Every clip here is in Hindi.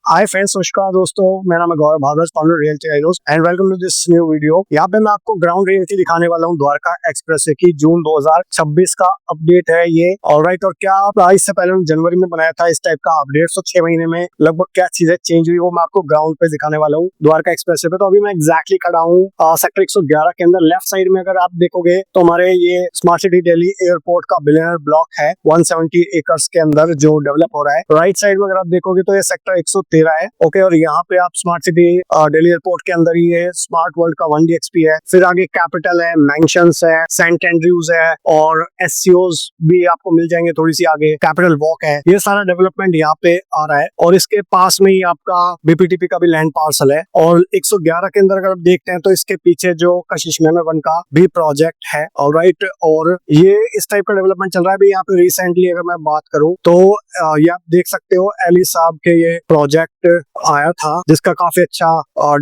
हाय फ्रेंड्स, नमस्कार दोस्तों। मेरा नाम है गौरव भारद्वाज, फाउंडर रियल्टी आइनोस and welcome to this new video. यहाँ पे मैं आपको ग्राउंड रियल्टी दिखाने वाला हूँ द्वारका एक्सप्रेस की जून 2026 का अपडेट है ये। ऑलराइट, और क्या इससे पहले जनवरी में बनाया था इस टाइप का अपडेट, तो 6 महीने में लगभग क्या चीजें चेंज हुई वो मैं आपको ग्राउंड पे दिखाने वाला हूँ द्वारका एक्सप्रेस पे। तो अभी मैं एग्जैक्टली खड़ा हूँ सेक्टर 111 के अंदर। लेफ्ट साइड में अगर आप देखोगे तो हमारे ये स्मार्ट सिटी दिल्ली एयरपोर्ट का बिलियनर ब्लॉक है 170 एकर्स के अंदर जो डेवलप हो रहा है। राइट साइड में अगर आप देखोगे तो ये सेक्टर 113 है। ओके, और यहाँ पे आप स्मार्ट सिटी दिल्ली एयरपोर्ट के अंदर ही है स्मार्ट वर्ल्ड का 1DXP है। फिर आगे कैपिटल है, मैंशंस है, सेंट एंड्रयूज है और SCOs भी आपको मिल जाएंगे थोड़ी सी आगे। कैपिटल वॉक है। ये सारा डेवलपमेंट यहाँ पे आ रहा है और इसके पास में ही आपका BPTP का भी लैंड पार्सल है। और 111 के अंदर अगर आप देखते हैं तो इसके पीछे जो कशिश मेमन वन का भी प्रोजेक्ट है। ऑलराइट, और ये इस टाइप का डेवलपमेंट चल रहा है। अभी यहाँ पे रिसेंटली अगर मैं बात करूँ तो ये आप देख सकते हो एली साहब के ये प्रोजेक्ट आया था जिसका काफी अच्छा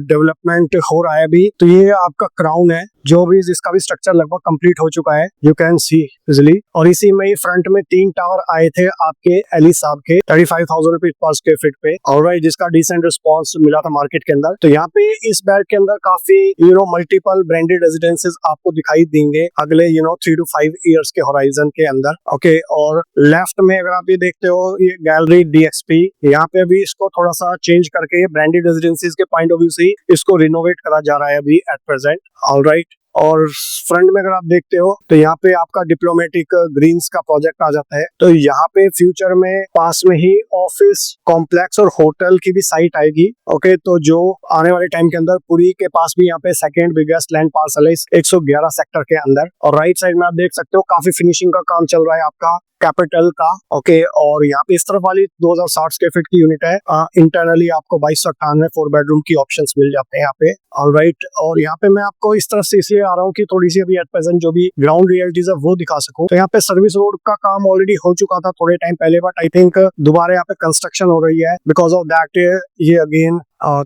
डेवलपमेंट हो रहा है अभी। तो ये आपका क्राउन है जो भी जिसका भी स्ट्रक्चर लगभग कंप्लीट हो चुका है, यू कैन सी इजिली। और इसी में फ्रंट में 3 टावर आए थे आपके एली साहब के 35,000 रुपीज पर स्क्वायर फीट पे। ऑलराइट, जिसका डिसेंट रिस्पॉन्स मिला था मार्केट के अंदर। तो यहाँ पे इस बेल्ट के अंदर काफी मल्टीपल ब्रांडेड रेजिडेंसेस आपको दिखाई देंगे अगले 3 to 5 ईयर्स के होराइजन के अंदर। ओके, और लेफ्ट में अगर आप ये देखते हो ये गैलरी DXP, यहाँ पे भी इसको थोड़ा सा चेंज करके ब्रांडेड रेजिडेंसीज के पॉइंट ऑफ व्यू से इसको रिनोवेट करा जा रहा है अभी एट प्रेजेंट। ऑलराइट, और फ्रंट में अगर आप देखते हो तो यहाँ पे आपका डिप्लोमेटिक ग्रीन्स का प्रोजेक्ट आ जाता है। तो यहाँ पे फ्यूचर में पास में ही ऑफिस कॉम्प्लेक्स और होटल की भी साइट आएगी। ओके, तो जो आने वाले टाइम के अंदर पुरी के पास भी यहाँ पे सेकंड बिगेस्ट लैंड पार्सल है इस 111 सेक्टर के अंदर। और राइट साइड में आप देख सकते हो काफी फिनिशिंग का काम चल रहा है आपका कैपिटल का। ओके, और यहाँ पे इस तरफ वाली 2060 स्क्वायर फीट की यूनिट है। इंटरनली आपको 2298 4 बेडरूम की ऑप्शंस मिल जाते हैं यहाँ पे। ऑलराइट, और यहाँ पे मैं आपको इस तरफ से इसलिए आ रहा हूँ कि थोड़ी सी अभी एट प्रेजेंट जो भी ग्राउंड रियलिटीज है वो दिखा सकूं। तो यहाँ पे सर्विस रोड का काम ऑलरेडी हो चुका था थोड़े टाइम पहले, बट आई थिंक दोबारा यहाँ पे कंस्ट्रक्शन हो रही है। बिकॉज ऑफ दैट ये अगेन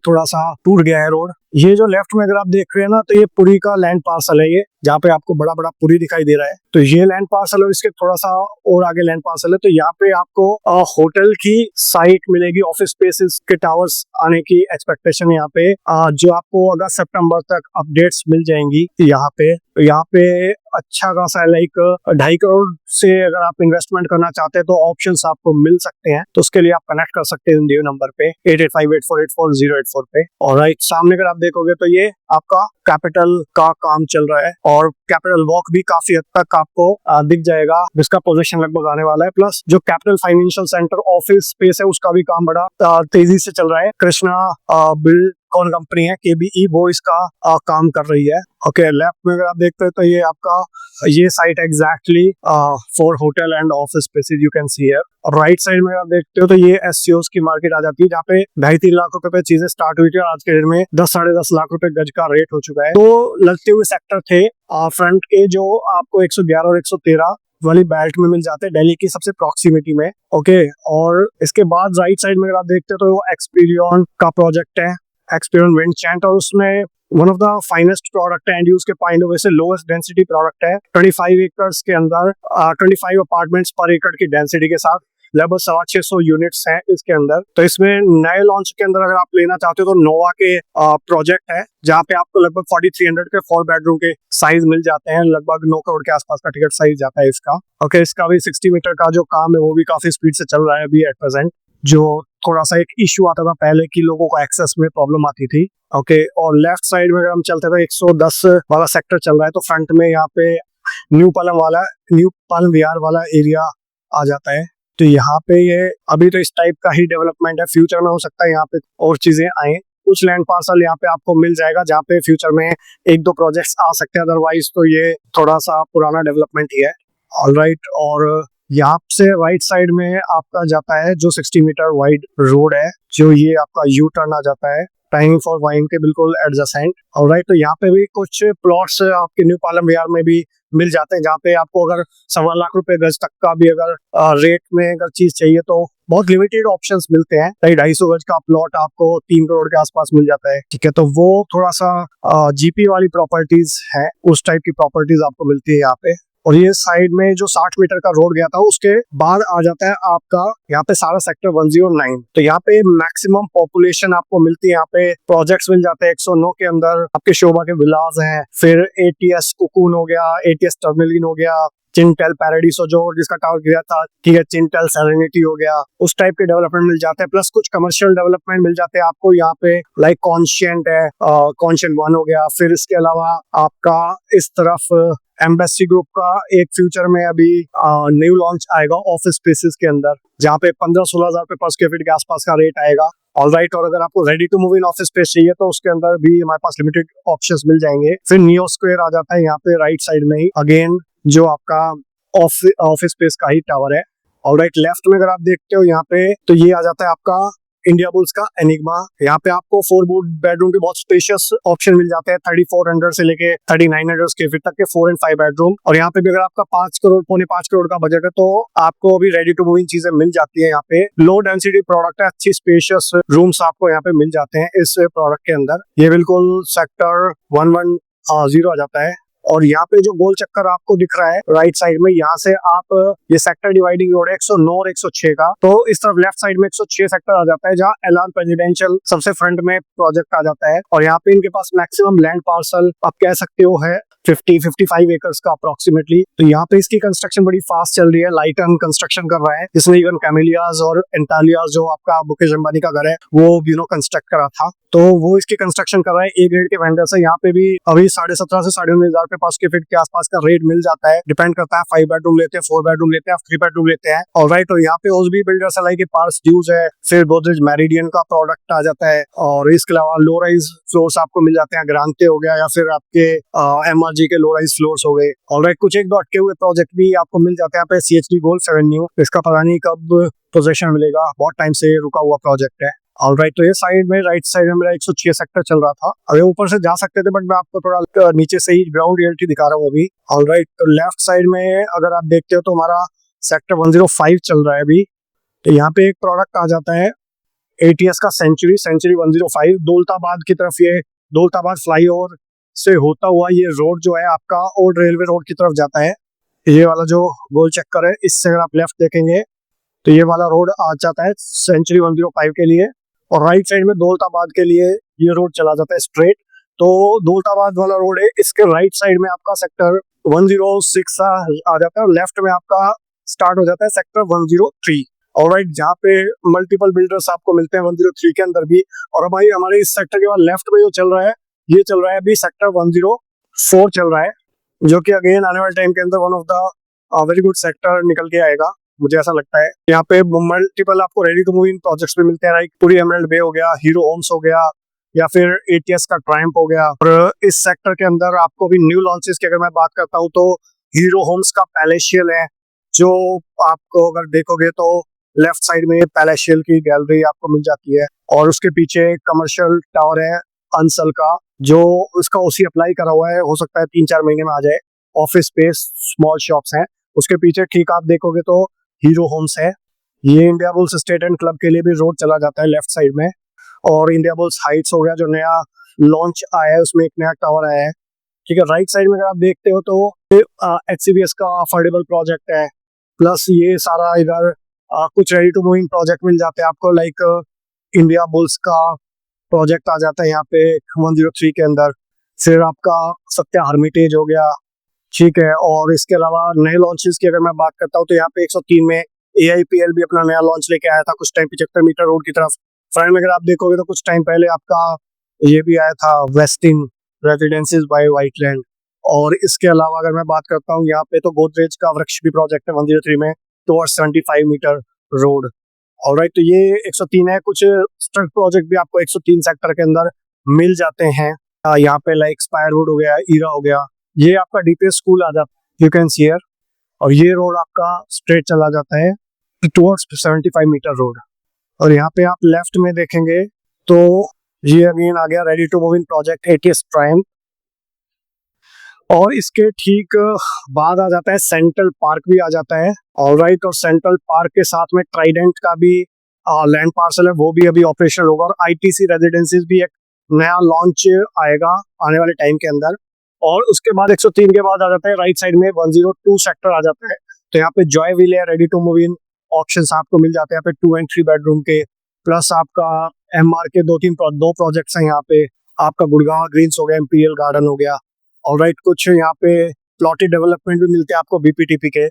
थोड़ा सा टूट गया है रोड। ये जो लेफ्ट में अगर आप देख रहे हैं ना, तो ये पुरी का लैंड पार्सल है ये, जहाँ पे आपको बड़ा बड़ा पुरी दिखाई दे रहा है। तो ये लैंड पार्सल और इसके थोड़ा सा और आगे लैंड पार्सल है। तो यहाँ पे आपको होटल की साइट मिलेगी, ऑफिस स्पेसेस के टावर्स आने की एक्सपेक्टेशन यहाँ पे, जो आपको अगस्त सितंबर तक अपडेट्स मिल जाएंगी यहाँ पे। तो यहाँ पे अच्छा खासा लाइक 2.5 करोड़ से अगर आप इन्वेस्टमेंट करना चाहते हैं तो ऑप्शंस आपको मिल सकते हैं। तो उसके लिए आप कनेक्ट कर सकते हैं दिए नंबर पे 8858484084 पे। और राइट सामने अगर आप देखोगे तो ये आपका कैपिटल का काम चल रहा है और कैपिटल वॉक भी काफी हद तक आपको दिख जाएगा, जिसका पोजीशन लगभग आने वाला है। प्लस जो capital financial centre office space है उसका भी काम बड़ा तेजी से चल रहा है। कृष्णा बिल्ड कौन कंपनी है KBE, वो इसका काम कर रही है। ओके, लेफ्ट में अगर आप देखते हैं तो ये आपका ये site exactly for hotel and office spaces you can see here. और राइट साइड में आप देखते हो तो ये SCOs की मार्केट आ जाती है, जहाँ पे 2.5-3 लाख रुपए पे चीजें स्टार्ट हुई थी और आज के डेट में 10-10.5 लाख रुपए गज का रेट हो चुका है। तो लगते हुए सेक्टर थे फ्रंट के जो आपको 111 और 113 वाली बेल्ट में मिल जाते हैं दिल्ली की सबसे प्रॉक्सिमिटी में। ओके, और इसके बाद राइट साइड में अगर आप देखते हो तो वो एक्सपीरियन का प्रोजेक्ट है, एक्सपीरियन विंडचैंट, और उसमें one of the finest product है एंड यूज के पॉइंट ऑफ व्यू से लोएस्ट डेंसिटी प्रोडक्ट है। 25 एकर्स के अंदर 25 अपार्टमेंट्स पर एकड़ की डेंसिटी के साथ लगभग 650 यूनिट्स हैं इसके अंदर। तो इसमें नए लॉन्च के अंदर अगर आप लेना चाहते हो तो नोवा के प्रोजेक्ट है, जहाँ पे आपको लगभग 4300 के 4 बेडरूम के साइज मिल जाते हैं। लगभग 9 करोड़ के आसपास का टिकट साइज जाता है इसका। ओके, इसका भी 60 मीटर का जो काम है वो भी काफी स्पीड से चल रहा है अभी एट प्रेजेंट। जो थोड़ा सा एक इश्यू आता था पहले कि लोगों को एक्सेस में प्रॉब्लम आती थी। ओके, और लेफ्ट साइड में अगर हम चलते थे 110 वाला सेक्टर चल रहा है। तो फ्रंट में यहाँ पे न्यू पालम विहार वाला एरिया आ जाता है। तो यहाँ पे ये अभी तो इस टाइप का ही डेवलपमेंट है, फ्यूचर में हो सकता है यहाँ पे और चीजें आए। कुछ लैंड पार्सल यहाँ पे आपको मिल जाएगा जहाँ पे फ्यूचर में 1-2 प्रोजेक्ट्स आ सकते हैं, अदरवाइज तो ये थोड़ा सा पुराना डेवलपमेंट ही है। ऑलराइट, और यहाँ से राइट साइड में आपका जाता है जो 60 मीटर वाइड रोड है, जो ये आपका यू टर्न आ जाता है टाइमिंग फॉर वाइन के बिल्कुल एडजेसेंट। ऑलराइट, तो यहाँ पे भी कुछ प्लॉट्स आपके न्यू पालम विहार में भी मिल जाते हैं, जहाँ पे आपको अगर 1.25 लाख रुपए गज तक का भी अगर रेट में अगर चीज चाहिए तो बहुत लिमिटेड ऑप्शंस मिलते हैं। 250 गज का प्लॉट आपको 3 करोड़ के आसपास मिल जाता है। ठीक है, तो वो थोड़ा सा GP वाली प्रॉपर्टीज है, उस टाइप की प्रॉपर्टीज आपको मिलती है यहाँ पे। और ये साइड में जो 60 मीटर का रोड गया था उसके बाद आ जाता है आपका यहाँ पे सारा सेक्टर 109। तो यहाँ पे मैक्सिमम पॉपुलेशन आपको मिलती है, यहाँ पे प्रोजेक्ट्स मिल जाते हैं 109 के अंदर। आपके शोभा के विलास हैं, फिर एटीएस कुकून हो गया, एटीएस टर्मिलिन हो गया, चिंटेल पैराडीसो जो जिसका टावर गिरा था, ठीक है, चिंटेल सेरेनिटी हो गया, उस टाइप के डेवलपमेंट मिल जाते हैं। प्लस कुछ कमर्शियल डेवलपमेंट मिल जाते हैं आपको यहाँ पे, लाइक कॉन्शियंट है, कॉन्शियंट 1 हो गया। फिर इसके अलावा आपका इस तरफ एम्बेसी ग्रुप का एक फ्यूचर में अभी न्यू लॉन्च आएगा ऑफिस स्पेसेस के अंदर, जहाँ पे 15-16 हजार रुपए पर स्क्वायर फीट के आसपास का रेट आएगा। ऑल राइट, और अगर आपको ready to move in office space चाहिए तो उसके अंदर भी हमारे पास लिमिटेड ऑप्शंस मिल जाएंगे। फिर नियो स्क्वायर आ जाता है यहाँ पे राइट साइड में ही, अगेन जो आपका ऑफिस स्पेस का ही टावर है। ऑल राइट, लेफ्ट में अगर आप देखते हो यहाँ पे तो ये आ जाता है आपका इंडिया बुल्स का एनिग्मा। यहाँ पे आपको 4 बेडरूम के बहुत स्पेशियस ऑप्शन मिल जाते हैं, 3400 से लेके 3900 स्क्वायर फीट तक के 4 and 5 बेडरूम। और यहाँ पे भी अगर आपका 5 करोड़ पौने 5 करोड़ का बजट है तो आपको अभी रेडी टू मूव इन चीजें मिल जाती है। यहाँ पे लो डेंसिटी प्रोडक्ट है, अच्छी स्पेशियस रूम्स आपको यहाँ पे मिल जाते हैं इस प्रोडक्ट के अंदर। ये बिल्कुल सेक्टर 110 आ जाता है। और यहाँ पे जो गोल चक्कर आपको दिख रहा है राइट साइड में, यहाँ से आप ये सेक्टर डिवाइडिंग रोड है 109 और 106 का, तो इस तरफ लेफ्ट साइड में 106 सेक्टर आ जाता है, जहाँ एलआर प्रेसिडेंशियल सबसे फ्रंट में प्रोजेक्ट आ जाता है। और यहाँ पे इनके पास मैक्सिमम लैंड पार्सल आप कह सकते हो है 50-55 एकर्स का अप्रोक्सीमेटली। तो यहाँ पे इसकी कंस्ट्रक्शन बड़ी फास्ट चल रही है, लाइटन कंस्ट्रक्शन कर रहा है, जिसने इवन कैमेलियाज और एंटालियाज जो आपका मुकेश अंबानी का घर है वो कंस्ट्रक्ट करा था, तो वो इसकी कंस्ट्रक्शन कर रहा है। ए ग्रेड के वेंडर से यहाँ पे भी अभी 17.5 से 19.5 हजार रुपए पर स्क्वायर फीट के आसपास का रेट मिल जाता है। डिपेंड करता है 5 बेडरूम लेते हैं, 4 बेडरूम लेते हैं, 3 बेडरूम लेते हैं। और राइट, और यहाँ पे ओसबी बिल्डर्स है, लाइक पार्स ड्यूज है, फिर गोदरेज मेरिडियन का प्रोडक्ट आ जाता है। और इसके अलावा लो राइज फ्लोर्स आपको मिल जाते हैं, ग्रांते हो गया या फिर आपके एमआरजी के लो राइज फ्लोर्स हो गए। और राइट, कुछ एक दो अटके हुए प्रोजेक्ट भी आपको मिल जाते हैं यहाँ पे। सीएचडी गोल्फ एवेन्यू, इसका पता नहीं कब पोजीशन मिलेगा, बहुत टाइम से रुका हुआ प्रोजेक्ट है। ऑलराइट, तो ये साइड में राइट साइड में मेरा 106 सेक्टर चल रहा था। अभी ऊपर से जा सकते थे बट मैं आपको थोड़ा नीचे से ही ग्राउंड रियलिटी दिखा रहा हूँ अभी। ऑलराइट, तो लेफ्ट साइड में अगर आप देखते हो तो हमारा सेक्टर 105 चल रहा है अभी। तो यहाँ पे एक प्रोडक्ट आ जाता है एटीएस का सेंचुरी 105, दौलताबाद की तरफ। ये दौलताबाद फ्लाईओवर से होता हुआ ये रोड जो है आपका ओल्ड रेलवे रोड की तरफ जाता है। ये वाला जो गोल चक्कर है, इससे अगर आप लेफ्ट देखेंगे तो ये वाला रोड आ जाता है सेंचुरी 105 के लिए। और राइट साइड में दौलताबाद के लिए ये रोड चला जाता है स्ट्रेट। तो दौलताबाद वाला रोड है, इसके राइट साइड में आपका सेक्टर 106 आ जाता है और लेफ्ट में आपका स्टार्ट हो जाता है सेक्टर 103। और राइट, जहाँ पे मल्टीपल बिल्डर्स आपको मिलते हैं 103 के अंदर भी। और भाई हमारे इस सेक्टर के बाद लेफ्ट में जो चल रहा है, ये चल रहा है अभी सेक्टर 104 चल रहा है, जो कि अगेन आने वाले टाइम के अंदर one of the very good sector निकल के आएगा, मुझे ऐसा लगता है। यहाँ पे मल्टीपल आपको ready to move in projects भी मिलते हैं, लाइक पूरी एमराल्ड बे हो गया, हीरो होम्स हो गया, या फिर एटीएस का ट्रायम्फ हो गया। और इस सेक्टर के अंदर आपको भी न्यू लॉन्चेस की अगर मैं बात करता हूँ तो हीरो होम्स का पैलेशियल है, जो आपको अगर देखोगे तो लेफ्ट साइड में पैलेशियल की गैलरी आपको मिल जाती है। और उसके पीछे कमर्शियल टावर है अंसल का, जो उसका ओसी अप्लाई करा हुआ है, हो सकता है 3-4 महीने में आ जाए। ऑफिस स्पेस, स्मॉल शॉप्स हैं। उसके पीछे ठीक आप देखोगे तो हीरो होम्स है। ये India bulls state and club के लिए भी रोड चला जाता है लेफ्ट साइड में। और इंडिया बुल्स हाइट्स हो गया, जो नया लॉन्च आया है, उसमें एक नया टावर आया है, ठीक है। राइट साइड में अगर आप देखते हो तो HCBS का अफोर्डेबल प्रोजेक्ट है। प्लस ये सारा इधर कुछ रेडी टू मूविंग प्रोजेक्ट मिल जाते हैं आपको, लाइक इंडिया बुल्स का प्रोजेक्ट आ जाता है यहाँ पे 103 के अंदर। फिर आपका सत्या हर्मिटेज हो गया, ठीक है। और इसके अलावा नए लॉन्चेस की अगर मैं बात करता हूँ तो यहाँ पे 103 में AIPL भी अपना नया लॉन्च लेके आया था कुछ टाइम 75 मीटर रोड की तरफ। फ्रंट में अगर आप देखोगे तो कुछ टाइम पहले आपका ये भी आया था वेस्टिन रेजिडेंसीज बाय व्हाइटलैंड। और इसके अलावा अगर मैं बात करता हूँ यहाँ पे तो गोदरेज का वृक्ष भी प्रोजेक्ट है 103 में टुवर्ड्स 75 मीटर रोड। ऑलराइट, तो ये 103 है। कुछ स्ट्रक्ट प्रोजेक्ट भी आपको 103 सेक्टर के अंदर मिल जाते हैं। यहाँ पे लाइक स्पायरवुड हो गया, ईरा हो गया, ये आपका DPS स्कूल आ जाता है, यू कैन सी हियर। और ये रोड आपका स्ट्रेट चला जाता है टुवर्ड्स 75 मीटर रोड। और यहाँ पे आप लेफ्ट में देखेंगे तो ये अगेन आ गया ready to move in project ATS triumph. और इसके ठीक बाद आ जाता है सेंट्रल पार्क भी आ जाता है। ऑलराइट, और सेंट्रल पार्क के साथ में ट्राइडेंट का भी लैंड पार्सल है, वो भी अभी ऑपरेशनल होगा। और ITC रेजिडेंसीज भी एक नया लॉन्च आएगा आने वाले टाइम के अंदर। और उसके बाद 103 के बाद आ जाता है राइट साइड में 102 सेक्टर आ जाता है। तो यहाँ पे जॉय व्हील है, ready to move in options आपको मिल जाते हैं यहाँ पे 2 एंड 3 बेडरूम के, प्लस आपका एमआर के दो प्रोजेक्ट्स हैं यहाँ पे। आपका गुड़गांव ग्रीन्स हो गया, इंपीरियल गार्डन हो गया। ऑलराइट, कुछ यहाँ पे प्लॉटेड डेवलपमेंट भी मिलते हैं आपको बीपीटीपी के।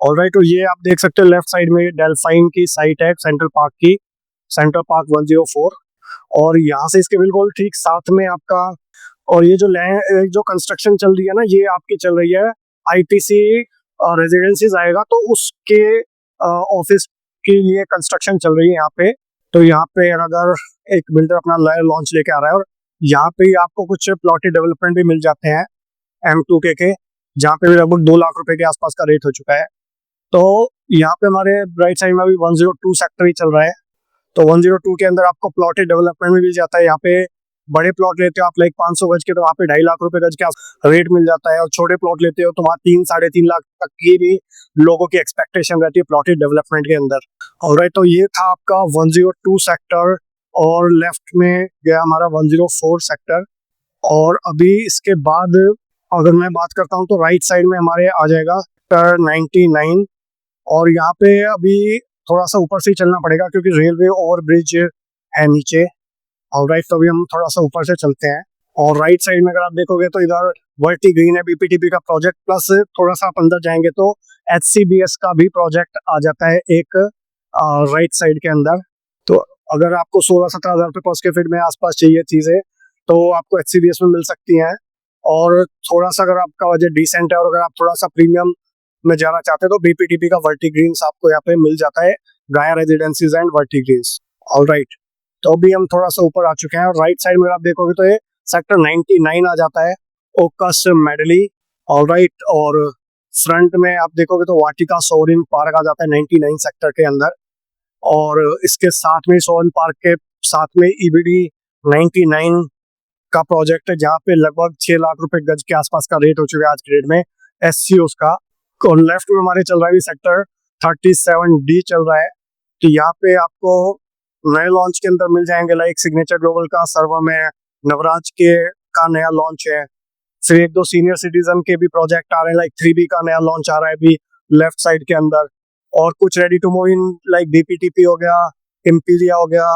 ऑलराइट, तो ये आप देख सकते हो लेफ्ट साइड में डेल्फाइन की साइट है सेंट्रल पार्क की, सेंट्रल पार्क 104। और यहाँ से इसके बिल्कुल ठीक साथ में आपका, और ये जो कंस्ट्रक्शन चल रही है ना, ये आपकी चल रही है आईटीसी रेजिडेंसीज आएगा, तो उसके ऑफिस के लिए कंस्ट्रक्शन चल रही है यहाँ पे। तो यहाँ पे अगर एक बिल्डर अपना नया लॉन्च लेके आ रहा है, और यहाँ पे आपको कुछ प्लॉटेड डेवलपमेंट भी मिल जाते हैं M2K के, जहाँ पे भी लगभग 2 लाख रुपए के आसपास का रेट हो चुका है। तो यहाँ पे हमारे राइट साइड में अभी 102 सेक्टर ही चल रहा है। तो 102 के अंदर आपको प्लॉटेड डेवलपमेंट भी मिल जाता है। यहाँ पे बड़े प्लॉट लेते हो आप लाइक 500 गज के, तो वहाँ पे 2.5 लाख रुपए गज के रेट मिल जाता है। और छोटे प्लॉट लेते हो तो वहाँ 3-3.5 लाख तक की भी लोगों की एक्सपेक्टेशन रहती है प्लॉटेड डेवलपमेंट के अंदर। ऑलराइट, तो ये था आपका 102 सेक्टर, और लेफ्ट में गया हमारा 104 सेक्टर। और अभी इसके बाद अगर मैं बात करता हूँ तो राइट साइड में हमारे आ जाएगा सेक्टर 99। और यहाँ पे अभी थोड़ा सा ऊपर से ही चलना पड़ेगा क्योंकि रेलवे ओवरब्रिज है नीचे। ऑलराइट, तो अभी हम थोड़ा सा ऊपर से चलते हैं। और राइट साइड में अगर आप देखोगे तो इधर वर्टी ग्रीन है, बीपीटीपी का प्रोजेक्ट, प्लस थोड़ा सा आप अंदर जाएंगे तो HCBS का भी प्रोजेक्ट आ जाता है एक राइट साइड के अंदर। तो अगर आपको 16-17 हज़ार रुपये पर स्क्वायर फीट में आसपास चाहिए चीजें, तो आपको HCBS में मिल सकती हैं। और थोड़ा सा अगर आपका बजट डिसेंट है और अगर आप थोड़ा सा प्रीमियम में जाना चाहते हैं तो बीपीटीपी का वर्टी ग्रीन्स आपको यहाँ पे मिल जाता है, गाया रेजिडेंसीज एंड वर्टी ग्रीन्स। ऑलराइट, तो अभी हम थोड़ा सा ऊपर आ चुके हैं, और राइट साइड में आप देखोगे तो ये सेक्टर 99 आ जाता है, ओकस मेडली। ऑलराइट, और फ्रंट में आप देखोगे तो वाटिका सोवरिन पार्क आ जाता है 99 सेक्टर के अंदर। और इसके साथ में सोवरिन पार्क के साथ में EBD 99 का प्रोजेक्ट है, जहाँ पे लगभग 6 लाख रुपए गज के आसपास का रेट हो चुका है आज के डेट में SCOs का। और लेफ्ट में हमारे चल रहा है सेक्टर 37D चल रहा है। तो यहाँ पे आपको नए लॉन्च के अंदर मिल जाएंगे लाइक सिग्नेचर ग्लोबल का सर्वम है, नवराज के का नया लॉन्च है, फिर 1-2 सीनियर सिटीजन के भी प्रोजेक्ट आ रहे हैं, लाइक 3B का नया लॉन्च आ रहा है अभी लेफ्ट साइड के अंदर। और कुछ ready to move in like BPTP हो गया, इंपीरिया हो गया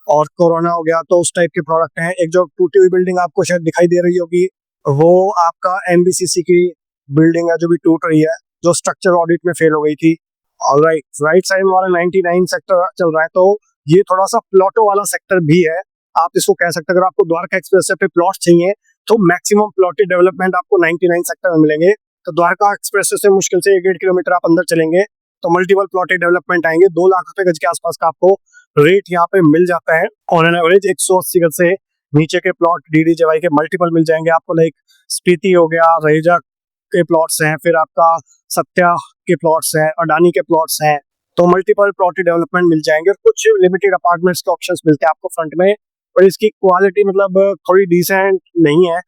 और कोरोना हो गया, तो उस टाइप के प्रोडक्ट हैं। एक जो टूटी हुई बिल्डिंग आपको शायद दिखाई दे रही होगी, वो आपका NBCC की बिल्डिंग है जो भी टूट रही है, जो स्ट्रक्चर ऑडिट में फेल हो गई थी। ऑलराइट, राइट साइड में हमारा 99 सेक्टर चल रहा है। तो ये थोड़ा सा प्लॉटों वाला सेक्टर भी है, आप इसको कह सकते हैं। अगर आपको द्वारका एक्सप्रेस पे प्लॉट चाहिए तो मैक्सिमम प्लॉटेड डेवलपमेंट आपको 99 सेक्टर में मिलेंगे। तो द्वारका एक्सप्रेस से मुश्किल से 1-1.5 किलोमीटर आप अंदर चलेंगे तो मल्टीपल प्लॉटेड डेवलपमेंट आएंगे। 2 लाख रुपए गज के आसपास का आपको रेट यहाँ पे मिल जाता है। ऑन एन एवरेज 180 गज से नीचे के प्लॉट DDJY के मल्टीपल मिल जाएंगे आपको, लाइक स्पीति हो गया, रहेजा के प्लॉट्स हैं, फिर आपका सत्या के प्लॉट्स हैं, अडानी के प्लॉट्स हैं। तो मल्टीपल प्लॉटेड डेवलपमेंट मिल जाएंगे। और कुछ लिमिटेड अपार्टमेंट्स के ऑप्शंस मिलते हैं आपको फ्रंट में, और इसकी क्वालिटी मतलब थोड़ी डिसेंट नहीं है,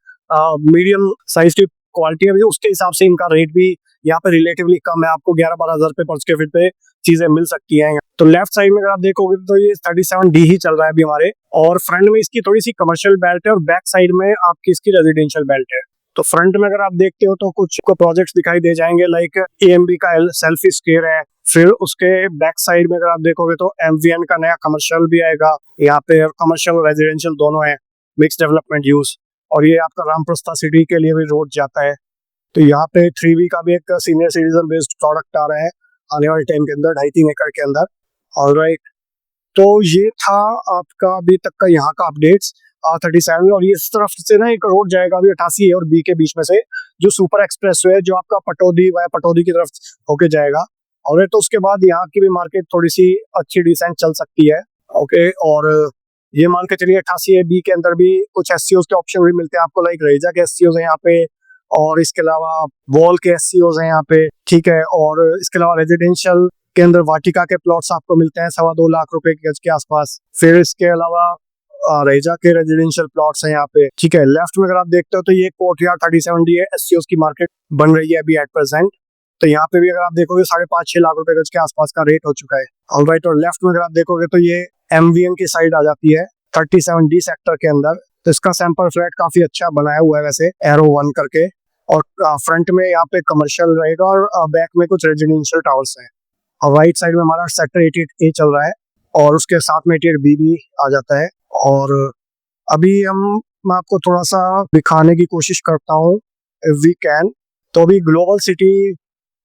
मीडियम साइज की क्वालिटी है, उसके हिसाब से इनका रेट भी यहाँ पे रिलेटिवली कम है। आपको 11-12 हज़ार रुपए पर स्क्वायर फीट पे चीजें मिल सकती हैं। तो लेफ्ट साइड में अगर आप देखोगे तो ये 37D ही चल रहा है अभी हमारे, और फ्रंट में इसकी थोड़ी सी कमर्शियल बेल्ट है और बैक साइड में आपकी इसकी रेजिडेंशियल बेल्ट है। तो फ्रंट में अगर आप देखते हो तो कुछ को प्रोजेक्ट्स दिखाई दे जाएंगे, लाइक AMB का सेल्फी स्क्वायर है। फिर उसके बैक साइड में अगर आप देखोगे तो MVN का नया कमर्शियल भी आएगा। यहाँ पे कमर्शियल और रेजिडेंशियल दोनों है, मिक्स डेवलपमेंट यूज। और ये आपका रामप्रस्था सिटी के लिए भी रोड जाता है। तो यहाँ पे 3B का भी एक सीनियर सिटीजन बेस्ड प्रोडक्ट आ रहा है आने वाले टाइम के अंदर 2.5-3 एकड़ के अंदर। ऑलराइट, तो ये था आपका अभी तक का यहाँ का अपडेट्स 37। और ये इस तरफ से ना एक रोड जाएगा अभी 88 और B के बीच में से, जो सुपर एक्सप्रेस है, जो आपका पटौदी वाया पटौदी की तरफ होके जाएगा। और तो उसके बाद यहाँ की भी मार्केट थोड़ी सी अच्छी डिसेंट चल सकती है। ओके, और ये मान के चलिए 88 B के अंदर भी कुछ SCOs के ऑप्शन भी मिलते हैं आपको, लाइक रहेजा के SCOs हैं यहाँ पे, और इसके अलावा वॉल के SCOs हैं यहाँ पे, ठीक है। और इसके अलावा रेजिडेंशियल के अंदर वाटिका के प्लॉट्स आपको मिलते हैं 2.25 लाख रुपए के गज के आसपास। फिर इसके अलावा रहेजा के रेजिडेंशियल प्लॉट्स हैं यहाँ पे, ठीक है। लेफ्ट में अगर आप देखते हो तो ये कोर्टयार्ड 37D है, SCOs की मार्केट बन रही है अभी एट प्रेजेंट। तो यहाँ पे भी अगर आप देखोगे 5.5-6 लाख रुपए गज के आसपास का रेट हो चुका है। ऑलराइट, और लेफ्ट में अगर आप देखोगे तो ये MVN की साइड आ जाती है 37D सेक्टर के अंदर। तो इसका सैंपल फ्लैट काफी अच्छा बनाया हुआ है वैसे, एरो 1 करके। और फ्रंट में यहाँ पे कमर्शियल रहेगा और बैक में कुछ रेजिडेंशियल टावर्स हैं। और राइट साइड में हमारा सेक्टर 88A चल रहा है और उसके साथ में 88B भी आ जाता है। और अभी मैं आपको थोड़ा सा दिखाने की कोशिश करता हूँ इफ वी कैन। तो अभी ग्लोबल सिटी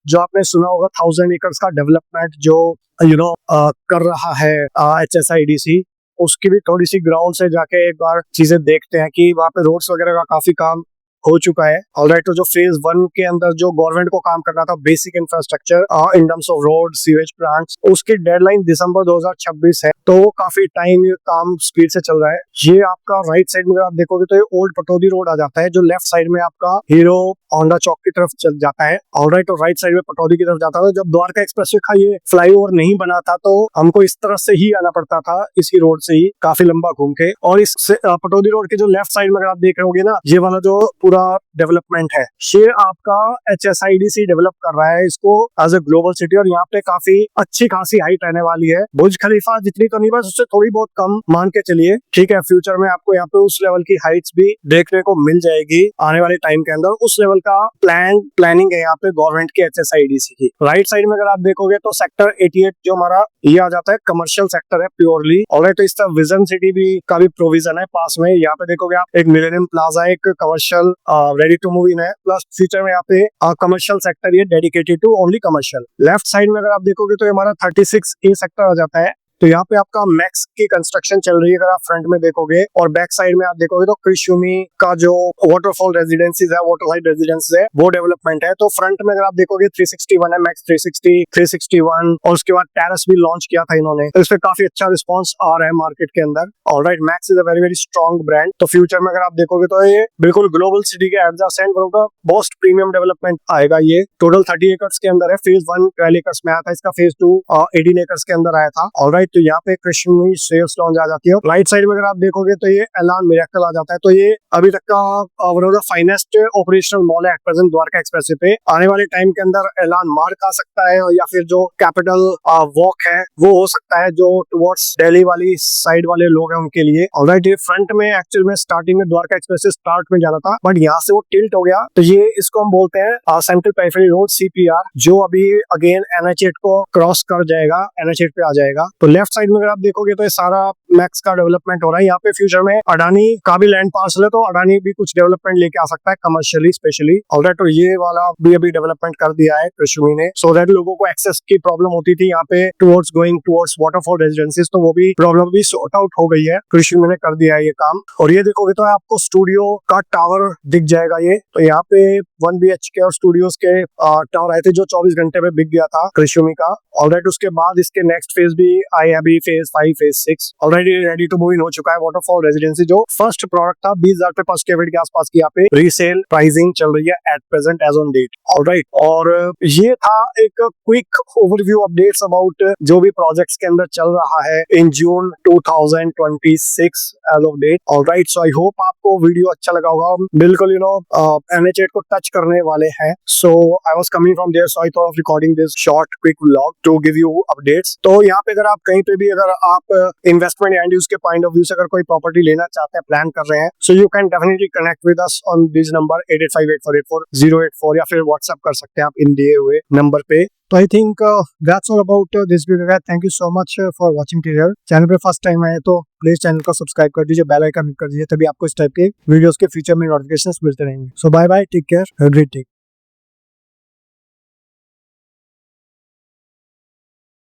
जो आपने सुना होगा 1000 एकर्स का डेवलपमेंट जो कर रहा है HSIDC, उसकी भी थोड़ी सी ग्राउंड से जाके एक बार चीजें देखते हैं कि वहाँ पे रोड्स वगैरह का काफी काम हो चुका है। ऑलराइट, तो जो फेज 1 के अंदर जो गवर्नमेंट को काम करना था basic infrastructure in terms of road sewage plants, उसकी डेडलाइन दिसंबर 2026 है। तो वो काफी टाइम ये काम स्पीड से चल रहा है। ये आपका राइट साइड में अगर आप देखोगे तो ये ओल्ड पटौदी रोड आ जाता है, जो लेफ्ट साइड में आपका हीरो होंडा चौक की तरफ चल जाता है। ऑलराइट, तो राइट साइड में पटौदी की तरफ जाता था। जब द्वारका एक्सप्रेसवे का ये फ्लाईओवर नहीं बना था तो हमको इस तरफ से ही आना पड़ता था, इसी रोड से ही काफी लंबा घूम के। और इस पटौदी रोड के जो लेफ्ट साइड में अगर आप देख रहे होगे ना, ये वाला जो पूरा डेवलपमेंट है, ये आपका HSIDC डेवलप कर रहा है इसको एज ए ग्लोबल सिटी। और यहाँ पे काफी अच्छी खासी हाइट रहने वाली है। बुर्ज खलीफा जितनी तो नहीं, बस उससे थोड़ी बहुत कम मान के चलिए, ठीक है। फ्यूचर में आपको यहाँ पे उस लेवल की हाइट्स भी देखने को मिल जाएगी आने वाले टाइम के अंदर। उस लेवल का प्लानिंग है यहाँ पे गवर्नमेंट के HSIDC की। राइट साइड में अगर आप देखोगे तो सेक्टर 88 जो हमारा ये आ जाता है, कमर्शियल सेक्टर है प्योरली। ऑलराइट, तो इस तरह विजन सिटी भी का भी प्रोविजन है पास में। यहाँ पे देखोगे आप एक मिलेनियम प्लाजा, एक commercial ready to move in है, प्लस फ्यूचर में यहाँ पे कमर्शियल सेक्टर ये dedicated to only commercial. Left side में अगर आप देखोगे तो हमारा 36A सेक्टर आ जाता है। तो यहाँ पे आपका मैक्स की कंस्ट्रक्शन चल रही है अगर आप फ्रंट में देखोगे। और बैक साइड में आप देखोगे तो कृष्युमी का जो वाटरफॉल रेजिडेंसीज है, वाटर साइड रेजिडेंसीज है, वो डेवलपमेंट है। तो फ्रंट में अगर आप देखोगे 361 है, मैक्स 360, 361, और उसके बाद टेरेस भी लॉन्च किया था इन्होंने। तो इस पे काफी अच्छा रिस्पॉन्स आ रहा है मार्केट के अंदर। Alright, max is a very very strong brand. तो फ्यूचर में अगर आप देखोगे तो ये बिल्कुल ग्लोबल सिटी के एडजेसेंट का मोस्ट प्रीमियम डेवलपमेंट आएगा। ये टोटल 30 एकर्स के अंदर है। फेज 1 12 एकर्स में आया था, इसका फेज 2 18 एकर्स के अंदर आया था। ऑलराइट, तो यहाँ पे कृष्णमुनी सेल्स लॉन्च आ जाती है। राइट साइड में अगर आप देखोगे तो ये एलान मिरेकल आ जाता है। तो ये अभी तक का one of the finest operational mall है एट प्रेजेंट द्वारका एक्सप्रेसवे पे। आने वाले टाइम के अंदर एलान मार्क आ सकता है, या फिर जो कैपिटल वॉक है वो हो सकता है, जो टुवर्ड्स दिल्ली वाली साइड वाले लोग हैं उनके लिए। ऑलराइट, ये फ्रंट में एक्चुअल में स्टार्टिंग में द्वारका एक्सप्रेस से स्टार्ट में जाना था, बट यहाँ से वो टिल्ट हो गया। तो ये इसको हम बोलते हैं सेंट्रल पेरिफेरी रोड CPR, जो अभी अगेन NH8 को क्रॉस कर जाएगा, NH8 पे आ जाएगा। तो लेफ्ट साइड में अगर आप देखोगे तो ये सारा मैक्स का डेवलपमेंट हो रहा है। यहाँ पे फ्यूचर में अडानी का भी लैंड पार्सल है, तो अडानी भी कुछ डेवलपमेंट लेके आ सकता है कमर्शियली स्पेशली। ऑलराइट, तो ये वाला भी अभी डेवलपमेंट कर दिया है कृष्णमुनी ने, सो दैट लोगों को एक्सेस की प्रॉब्लम होती थी यहाँ पे टुवर्ड्स गोइंग टुवर्ड्स वाटरफॉल रेजिडेंसीज, तो वो भी प्रॉब्लम भी सॉर्ट आउट हो गई है। कृष्णमुनी ने कर दिया है ये काम। और ये देखोगे तो आपको स्टूडियो का टावर दिख जाएगा ये। तो यहाँ पे 1 BHK और स्टूडियोज के टावर आए थे जो 24 घंटे में बिक गया था कृष्णमुनी का। ऑलराइट, उसके बाद इसके नेक्स्ट फेज भी आए, अभी phase 5 phase 6 already ready to move in हो चुका है। वाटरफॉल रेजिडेंसी जो फर्स्ट प्रोडक्ट था 20,000 रुपए पर स्क्वायर फीट के आसपास की यहाँ पे रीसेल प्राइसिंग चल रही है at present as on date. Alright, और ये था एक क्विक ओवरव्यू अपडेट्स अबाउट जो भी प्रोजेक्ट्स के अंदर चल रहा है in June 2026 as of date. Alright, so I hope आपको वीडियो अच्छा लगा होगा। बिल्कुल NH8 को टच करने वाले हैं। So I was coming from there, so I thought of recording this short quick vlog to give you updates. तो यहाँ पे अगर आप कहीं पे भी अगर आप इन्वेस्टमेंट एंड यूज के पॉइंट ऑफ व्यू से अगर कोई प्रॉपर्टी लेना चाहते हैं, प्लान कर रहे हैं, so you can definitely connect with us on this number 8858484084, या फिर व्हाट्सएप कर सकते हैं आप इन दिए हुए नंबर पे। तो I think that's all about this video. Thank you so much for watching till here. Channel पे फर्स्ट टाइम आए तो प्लीज चैनल को सब्सक्राइब कर दीजिए, बेल आइकन हिट कर दीजिए, तभी आपको इस टाइप के वीडियोस के फ्यूचर में नोटिफिकेशंस मिलते रहेंगे। So bye bye, take care, have a great day.